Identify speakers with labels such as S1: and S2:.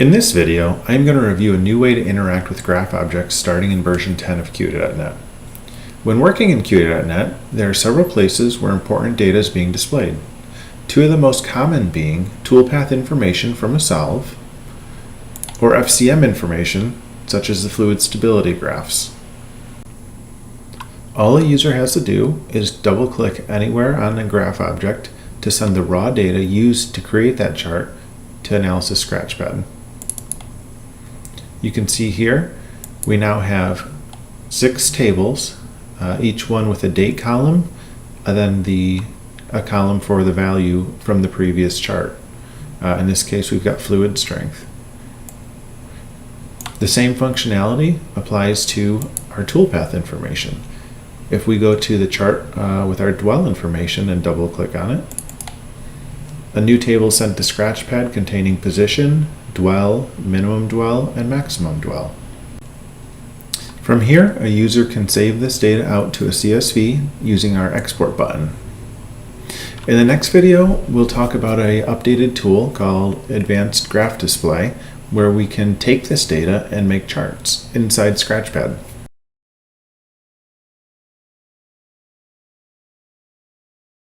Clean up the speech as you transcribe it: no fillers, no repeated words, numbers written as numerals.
S1: In this video, I'm going to review a new way to interact with graph objects starting in version 10 of QED NET. When working in QED NET, there are several places where important data is being displayed. Two of the most common being toolpath information from a solve, or FCM information, such as the fluid stability graphs. All a user has to do is double-click anywhere on the graph object to send the raw data used to create that chart to Analysis Scratchpad. You can see here we now have 6 tables, each one with a date column, and then a column for the value from the previous chart. In this case, we've got fluid strength. The same functionality applies to our toolpath information. If we go to the chart with our dwell information and double click on it, a new table is sent to Scratchpad containing position, dwell, minimum dwell, and maximum dwell. From here, a user can save this data out to a CSV using our export button. In the next video, we'll talk about an updated tool called Advanced Graph Display, where we can take this data and make charts inside Scratchpad.